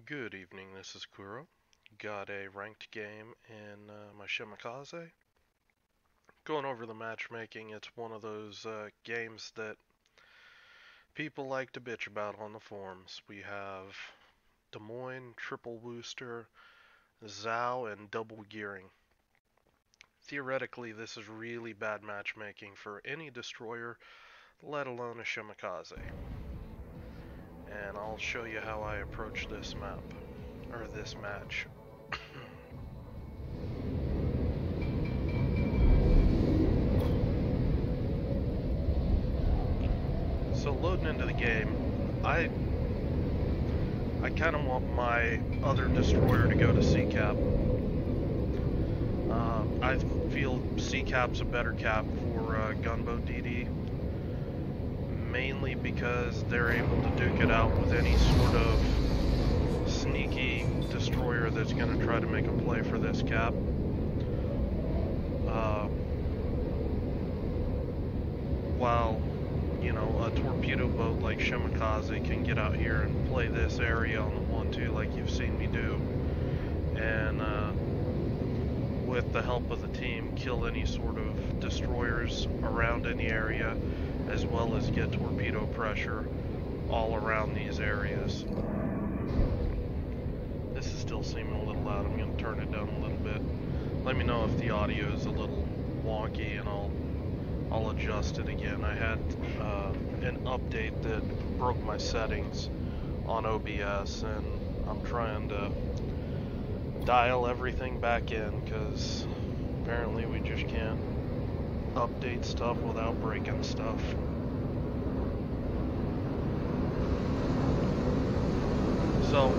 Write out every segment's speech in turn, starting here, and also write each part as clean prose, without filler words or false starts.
Good evening, this is Kuro. Got a ranked game in my Shima. Going over the matchmaking, it's one of those games that people like to bitch about on the forums. We have Des Moines, triple booster, Zhao, and double gearing. Theoretically, this is really bad matchmaking for any destroyer, let alone a Shimakaze. And I'll show you how I approach this map, or this match. So loading into the game, I kind of want my other destroyer to go to C-Cap. I feel C-Cap's a better cap for Gunboat DD, mainly because they're able to duke it out with any sort of sneaky destroyer that's going to try to make a play for this cap. While a torpedo boat like Shimakaze can get out here and play this area on the 1-2 like you've seen me do, and with the help of the team, kill any sort of destroyers around any area, as well as get torpedo pressure all around these areas. This is still seeming a little loud. I'm going to turn it down a little bit. Let me know if the audio is a little wonky, and I'll adjust it again. I had an update that broke my settings on OBS, and I'm trying to dial everything back in because apparently we just can't update stuff without breaking stuff. So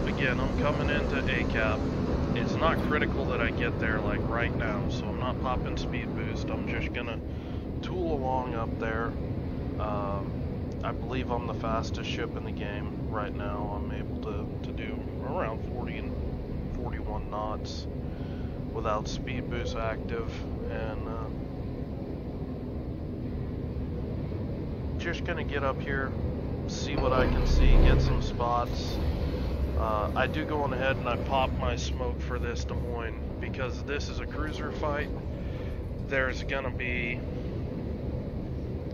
again, I'm coming into A-Cap. It's not critical that I get there like right now, so I'm not popping speed boost. I'm just gonna tool along up there. I believe I'm the fastest ship in the game right now. I'm able to do around 40 and 41 knots without speed boost active, and just gonna get up here, see what I can see, get some spots. I do go on ahead and I pop my smoke for this Des Moines because this is a cruiser fight. There's gonna be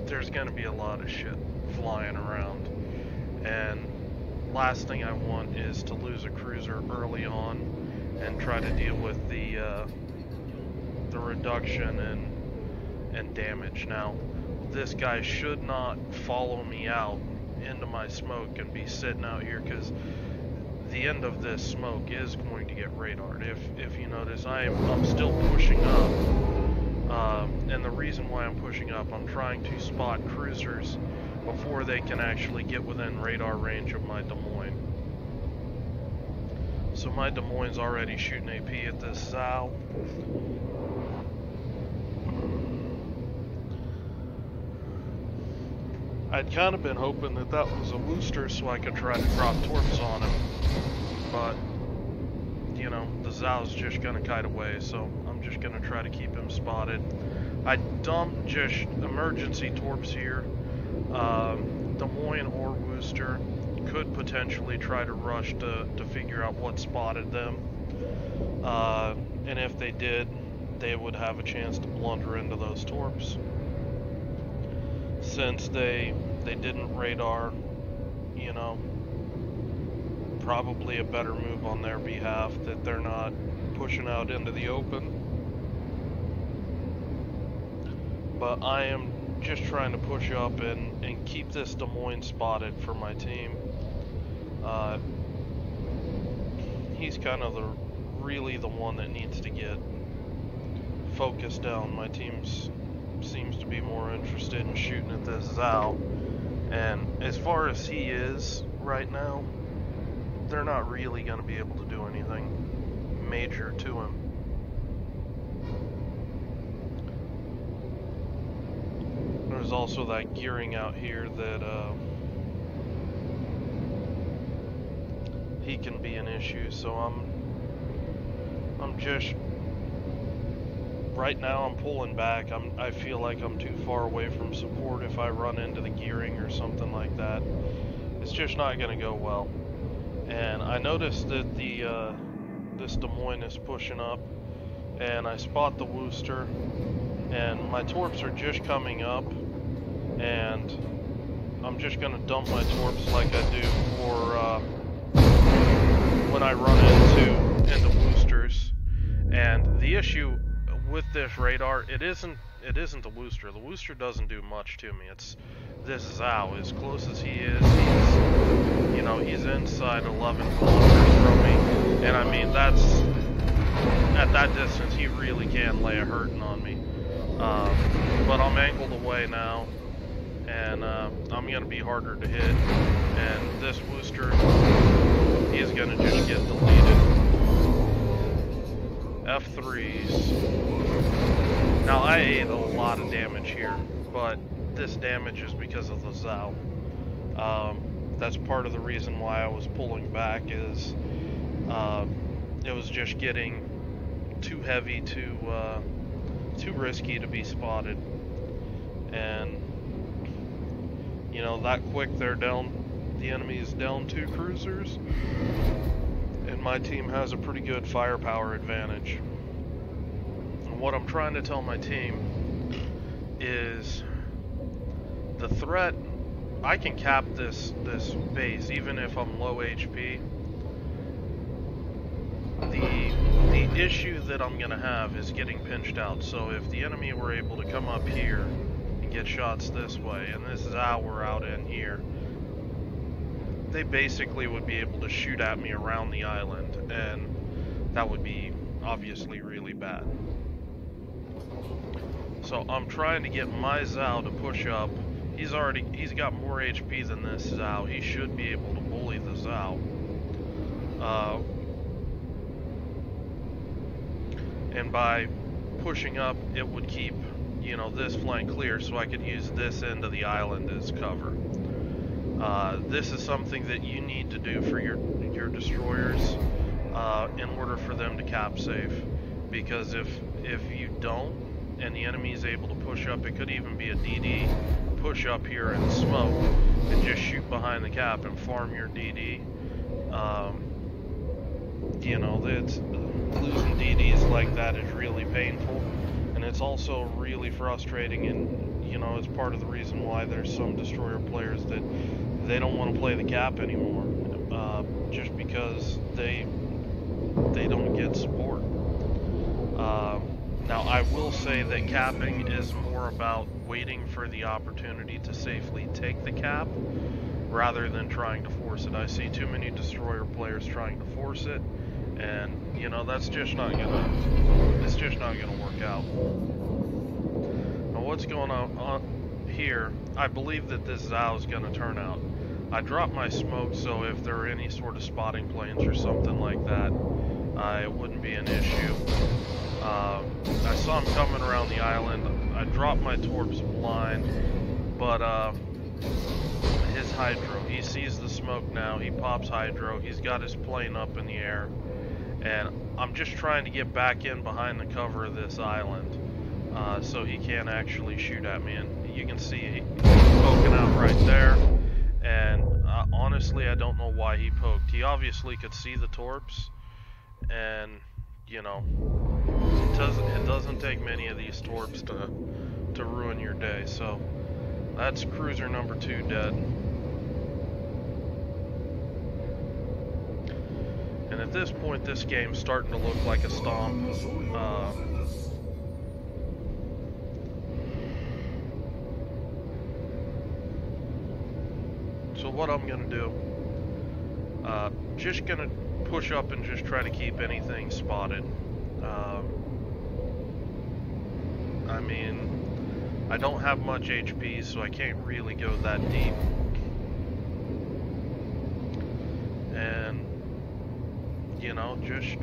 a lot of shit flying around, and last thing I want is to lose a cruiser early on and try to deal with the reduction and damage. Now, this guy should not follow me out into my smoke and be sitting out here, because the end of this smoke is going to get radared. If you notice, I'm still pushing up, and the reason why I'm pushing up, I'm trying to spot cruisers before they can actually get within radar range of my Des Moines. So my Des Moines already shooting AP at this Zhao. I'd kind of been hoping that that was a booster so I could try to drop torps on him, but the Zhao's just gonna kite away, so I'm just gonna try to keep him spotted. I dumped just emergency torps here. Des Moines or Worcester could potentially try to rush to figure out what spotted them, and if they did, they would have a chance to blunder into those torps. Since they didn't radar, probably a better move on their behalf that they're not pushing out into the open. But I am just trying to push up and keep this Des Moines spotted for my team. He's kind of really the one that needs to get focused down. My team seems to be more interested in shooting at this Zhao, and as far as he is right now, they're not really going to be able to do anything major to him. There's also that gearing out here that he can be an issue, so I'm just right now I'm pulling back. I feel like I'm too far away from support. If I run into the gearing or something like that, it's just not going to go well. And I noticed that this Des Moines is pushing up, and I spot the Wooster, and my torps are just coming up, and I'm just gonna dump my torps like I do for when I run into Woosters. And the issue with this radar, it isn't the Wooster. The Wooster doesn't do much to me. It's this Zao. As close as he is, he's inside 11 kilometers from me. And I mean, that's, at that distance, he really can lay a hurting on me. But I'm angled away now, and I'm going to be harder to hit. And this Wooster, he's going to just get deleted. F3s. Now, I ate a lot of damage here, but this damage is because of the Zao. That's part of the reason why I was pulling back, is it was just getting too heavy, too risky to be spotted. And that quick they're down, the enemy is down 2 cruisers, and my team has a pretty good firepower advantage. And what I'm trying to tell my team is the threat, I can cap this base even if I'm low HP. The issue that I'm gonna have is getting pinched out. So if the enemy were able to come up here and get shots this way, and this is how we're out in here, they basically would be able to shoot at me around the island, and that would be obviously really bad. So I'm trying to get my Zao to push up. He's got more HP than this Zao. He should be able to bully the Zao. And by pushing up, it would keep, this flank clear, so I could use this end of the island as cover. This is something that you need to do for your destroyers in order for them to cap safe. Because if you don't, and the enemy is able to push up, it could even be a DD, push up here and smoke, and just shoot behind the cap and farm your DD. It's, losing DDs like that is really painful, and it's also really frustrating, and it's part of the reason why there's some destroyer players that they don't want to play the cap anymore, just because they don't get support. Now, I will say that capping is more about waiting for the opportunity to safely take the cap, rather than trying to force it. I see too many destroyer players trying to force it, and that's just not gonna work out. Now, what's going on here? I believe that this Zao is gonna turn out. I dropped my smoke, so if there are any sort of spotting planes or something like that, it wouldn't be an issue. I saw him coming around the island. I dropped my torps blind, but his hydro, he sees the smoke now, he pops hydro, he's got his plane up in the air, and I'm just trying to get back in behind the cover of this island, so he can't actually shoot at me. And you can see he's poking out right there, and honestly, I don't know why he poked. He obviously could see the torps, and it doesn't take many of these torps to ruin your day. So that's cruiser number 2 dead. And at this point, this game's starting to look like a stomp. So what I'm gonna do, just gonna push up and just try to keep anything spotted. I mean, I don't have much HP, so I can't really go that deep. And, just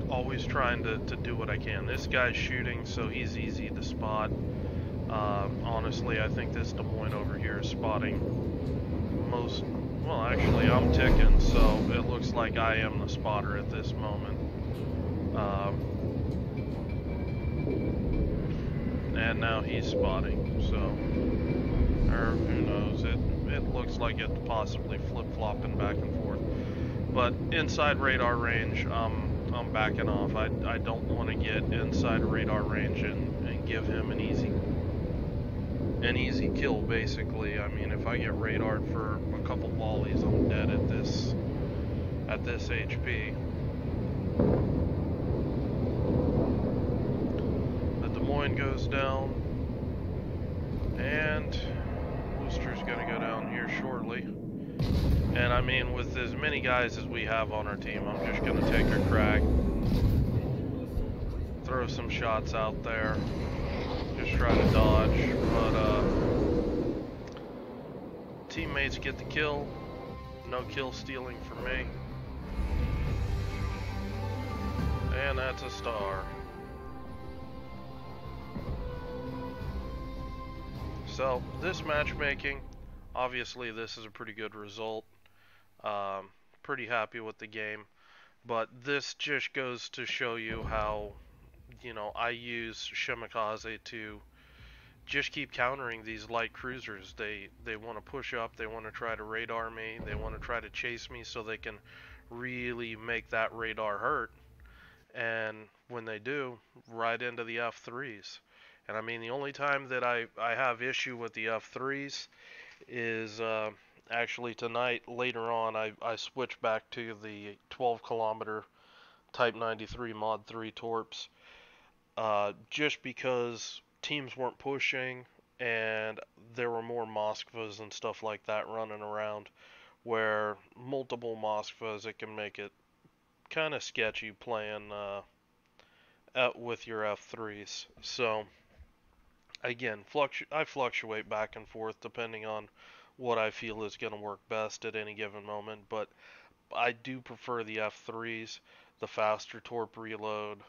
always trying to do what I can. This guy's shooting, so he's easy to spot. Honestly, I think this Des Moines over here is spotting most. Well, actually, I'm ticking, so it looks like I am the spotter at this moment. And now he's spotting, so, or who knows, it looks feels like it possibly flip-flopping back and forth. But inside radar range, I'm backing off. I don't want to get inside radar range and give him an easy kill, basically. I mean, if I get radared for a couple volleys, I'm dead at this HP. The Des Moines goes down, and Worcester's gonna go down here shortly. And I mean, with as many guys as we have on our team, I'm just gonna take a crack, throw some shots out there, just try to dodge, but teammates get the kill. No kill stealing for me. And that's a star. So, this matchmaking, obviously this is a pretty good result. Pretty happy with the game. But this just goes to show you how, you know, I use Shima to just keep countering these light cruisers. They want to push up, they want to try to radar me, they want to try to chase me so they can really make that radar hurt. And when they do, right into the F3s. And I mean, the only time that I have issue with the F3s is actually tonight. Later on, I switched back to the 12 kilometer Type 93 Mod 3 Torps, just because teams weren't pushing and there were more Moskvas and stuff like that running around, where multiple Moskvas, it can make it kind of sketchy playing with your F3s. So again, I fluctuate back and forth depending on what I feel is going to work best at any given moment, but I do prefer the F3s, the faster torp reload,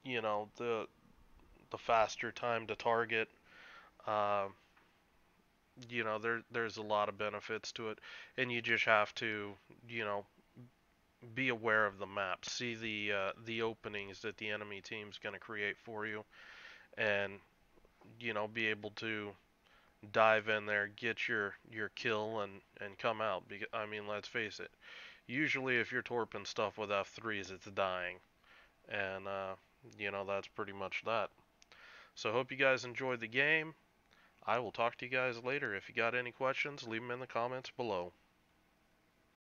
you know, the faster time to target. Uh, you know, there's a lot of benefits to it, and you just have to, you know, be aware of the map, see the openings that the enemy team's going to create for you, and you know, be able to dive in there, get your kill, and come out. Because I mean, let's face it. Usually, if you're torping stuff with F3s, it's dying, and you know, that's pretty much that. So, hope you guys enjoyed the game. I will talk to you guys later. If you got any questions, leave them in the comments below.